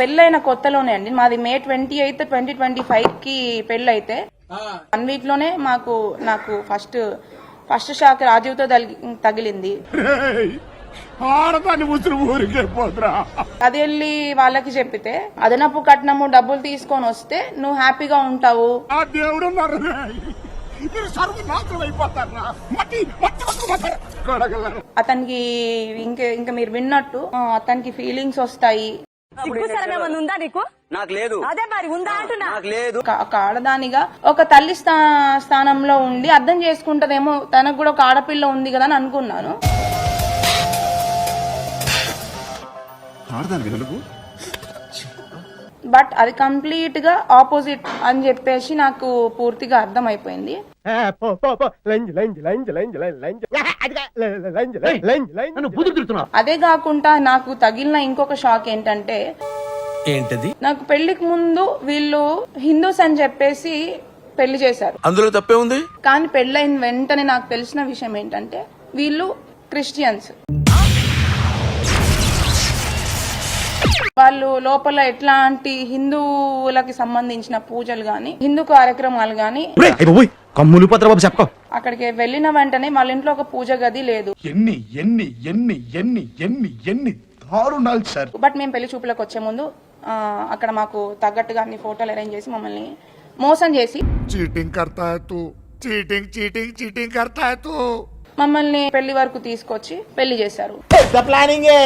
పెళ్ళైన కొత్తలోనే అండి, మాది మే 28, 2025 కి పెళ్ళైతే 1 వీక్ లోనే నాకు ఫస్ట్ షాక్ రాజీవ్ తో తగిలింది. అది వెళ్ళి వాళ్ళకి చెప్పితే అదనపు కట్నము డబ్బులు తీసుకొని వస్తే నువ్వు హ్యాపీగా ఉంటావు. అతనికి ఇంకా మీరు విన్నట్టు అతనికి ఫీలింగ్స్ వస్తాయి. ఒక ఆడదానిగా ఒక తల్లి స్థానంలో ఉండి అర్థం చేసుకుంటదేమో, తనకు కూడా ఒక ఆడపిల్ల ఉంది కదా అని అనుకున్నాను. బట్ అది కంప్లీట్ గా ఆపోజిట్ అని చెప్పేసి నాకు పూర్తిగా అర్థం అయిపోయింది. అదే కాకుండా నాకు తగిలిన ఇంకొక షాక్ ఏంటంటే, నాకు పెళ్లికి ముందు వీళ్ళు హిందూస్ అని చెప్పేసి పెళ్లి చేశారు. అందులో తప్పే ఉంది. కానీ పెళ్ళైన వెంటనే నాకు తెలిసిన విషయం ఏంటంటే వీళ్ళు క్రిస్టియన్స్. వాళ్ళు లోపల ఎట్లాంటి హిందువులకి సంబంధించిన పూజలు గాని, హిందూ కార్యక్రమాలు గాని అక్కడికి వెళ్ళిన వెంటనే వాళ్ళ ఇంట్లో ఒక పూజ గది లేదు. బట్ మేము పెళ్లి చూపులకు వచ్చే ముందు అక్కడ మాకు తగ్గట్టుగా అన్ని ఫోటోలు అరేంజ్ చేసి మమ్మల్ని మోసం చేసి మమ్మల్ని పెళ్లి వరకు తీసుకొచ్చి పెళ్లి చేశారు. పెద్ద ప్లానింగే